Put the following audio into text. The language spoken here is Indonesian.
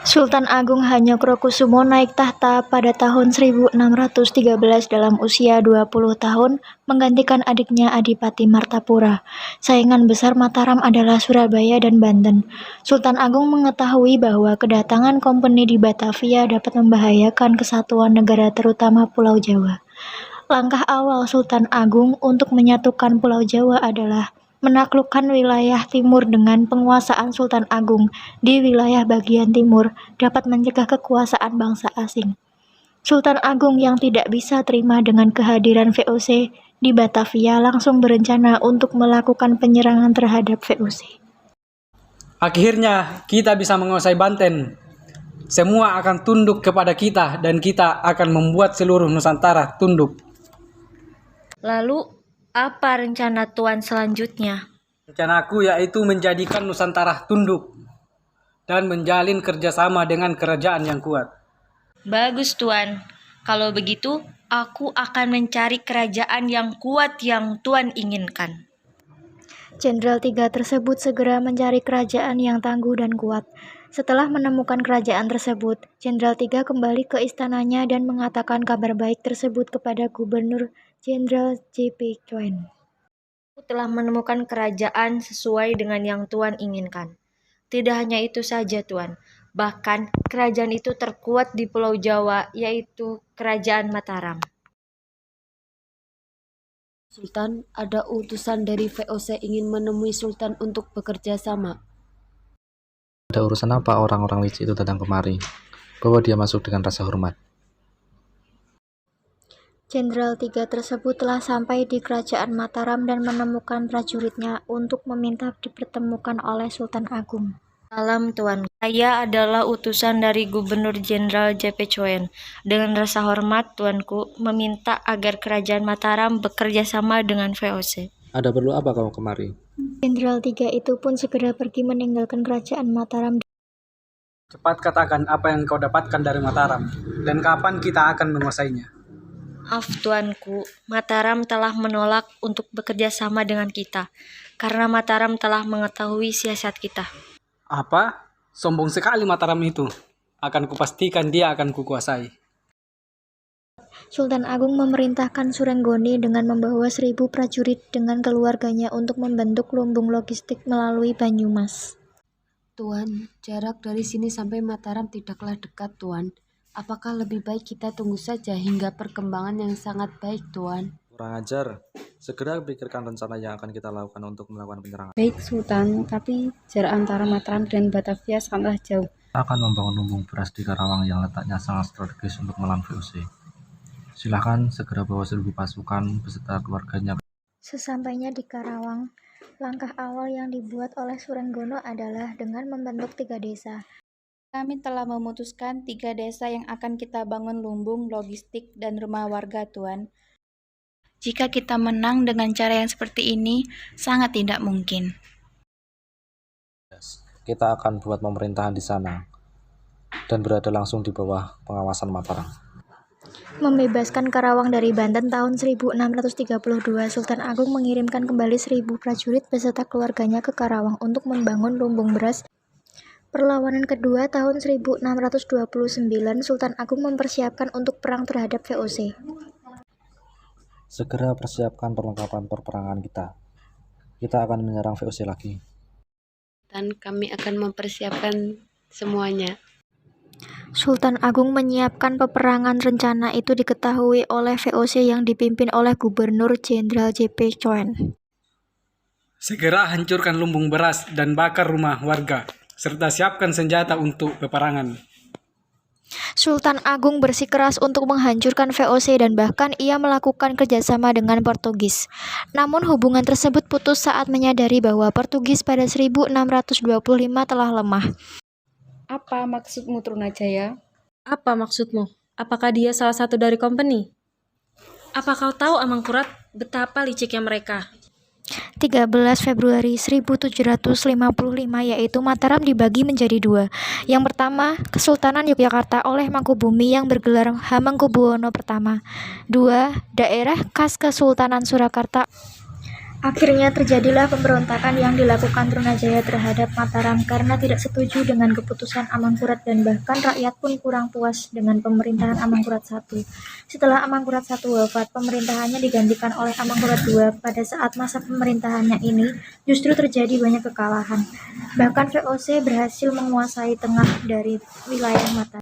Sultan Agung Hanyokrokusumo naik tahta pada tahun 1613 dalam usia 20 tahun menggantikan adiknya Adipati Martapura. Saingan besar Mataram adalah Surabaya dan Banten. Sultan Agung mengetahui bahwa kedatangan kompeni di Batavia dapat membahayakan kesatuan negara terutama Pulau Jawa. Langkah awal Sultan Agung untuk menyatukan Pulau Jawa adalah menaklukkan wilayah timur. Dengan penguasaan Sultan Agung di wilayah bagian timur dapat mencegah kekuasaan bangsa asing. Sultan Agung yang tidak bisa terima dengan kehadiran VOC di Batavia langsung berencana untuk melakukan penyerangan terhadap VOC. Akhirnya kita bisa menguasai Banten. Semua akan tunduk kepada kita dan kita akan membuat seluruh Nusantara tunduk. Lalu apa rencana Tuan selanjutnya? Rencanaku yaitu menjadikan Nusantara tunduk dan menjalin kerjasama dengan kerajaan yang kuat. Bagus Tuan, kalau begitu aku akan mencari kerajaan yang kuat yang Tuan inginkan. Jenderal 3 tersebut segera mencari kerajaan yang tangguh dan kuat. Setelah menemukan kerajaan tersebut, Jenderal 3 kembali ke istananya dan mengatakan kabar baik tersebut kepada Gubernur Jenderal J.P. Chuen. Aku telah menemukan kerajaan sesuai dengan yang Tuan inginkan. Tidak hanya itu saja Tuan, bahkan kerajaan itu terkuat di Pulau Jawa, yaitu Kerajaan Mataram. Sultan, ada utusan dari VOC ingin menemui Sultan untuk bekerja sama. Ada urusan apa orang-orang licik itu datang kemari? Bawa dia masuk dengan rasa hormat. Jenderal 3 tersebut telah sampai di Kerajaan Mataram dan menemukan prajuritnya untuk meminta dipertemukan oleh Sultan Agung. Salam Tuan, saya adalah utusan dari Gubernur Jenderal J.P. Chuen. Dengan rasa hormat, Tuanku meminta agar Kerajaan Mataram bekerja sama dengan VOC. Ada perlu apa kamu kemari? Jenderal 3 itu pun segera pergi meninggalkan Kerajaan Mataram. Cepat katakan apa yang kau dapatkan dari Mataram dan kapan kita akan menguasainya. Maaf Tuanku, Mataram telah menolak untuk bekerja sama dengan kita, karena Mataram telah mengetahui siasat kita. Apa? Sombong sekali Mataram itu. Akan kupastikan dia akan kukuasai. Sultan Agung memerintahkan Surenggoni dengan membawa 1.000 prajurit dengan keluarganya untuk membentuk lumbung logistik melalui Banyumas. Tuan, jarak dari sini sampai Mataram tidaklah dekat, Tuan. Apakah lebih baik kita tunggu saja hingga perkembangan yang sangat baik, Tuan? Kurang ajar. Segera pikirkan rencana yang akan kita lakukan untuk melakukan penyerangan. Baik, Sultan, tapi jarak antara Mataram dan Batavia sangatlah jauh. Kita akan membangun lumbung beras di Karawang yang letaknya sangat strategis untuk melawan VOC. Silahkan segera bawa 1.000 pasukan beserta keluarganya. Sesampainya di Karawang, langkah awal yang dibuat oleh Surenggono adalah dengan membentuk 3 desa. Kami telah memutuskan 3 desa yang akan kita bangun lumbung, logistik, dan rumah warga, Tuan. Jika kita menang dengan cara yang seperti ini, sangat tidak mungkin. Kita akan buat pemerintahan di sana dan berada langsung di bawah pengawasan Mataram. Membebaskan Karawang dari Banten tahun 1632, Sultan Agung mengirimkan kembali 1.000 prajurit beserta keluarganya ke Karawang untuk membangun lumbung beras. Perlawanan kedua tahun 1629, Sultan Agung mempersiapkan untuk perang terhadap VOC. Segera persiapkan perlengkapan perperangan kita. Kita akan menyerang VOC lagi. Dan kami akan mempersiapkan semuanya. Sultan Agung menyiapkan peperangan. Rencana itu diketahui oleh VOC yang dipimpin oleh Gubernur Jenderal J.P. Chuen. Segera hancurkan lumbung beras dan bakar rumah warga, serta siapkan senjata untuk peperangan. Sultan Agung bersikeras untuk menghancurkan VOC dan bahkan ia melakukan kerjasama dengan Portugis. Namun hubungan tersebut putus saat menyadari bahwa Portugis pada 1625 telah lemah. Apa maksudmu, Trunajaya? Apa maksudmu? Apakah dia salah satu dari company? Apa kau tahu Amangkurat betapa liciknya mereka? 13 Februari 1755 yaitu Mataram dibagi menjadi 2. Yang pertama, Kesultanan Yogyakarta oleh Mangkubumi yang bergelar Hamengkubuwono I. 2. Daerah khas Kesultanan Surakarta Akhirnya terjadilah pemberontakan yang dilakukan Trunajaya terhadap Mataram karena tidak setuju dengan keputusan Amangkurat dan bahkan rakyat pun kurang puas dengan pemerintahan Amangkurat I. Setelah Amangkurat I wafat, pemerintahannya digantikan oleh Amangkurat II. Pada saat masa pemerintahannya ini, justru terjadi banyak kekalahan. Bahkan VOC berhasil menguasai tengah dari wilayah Mataram.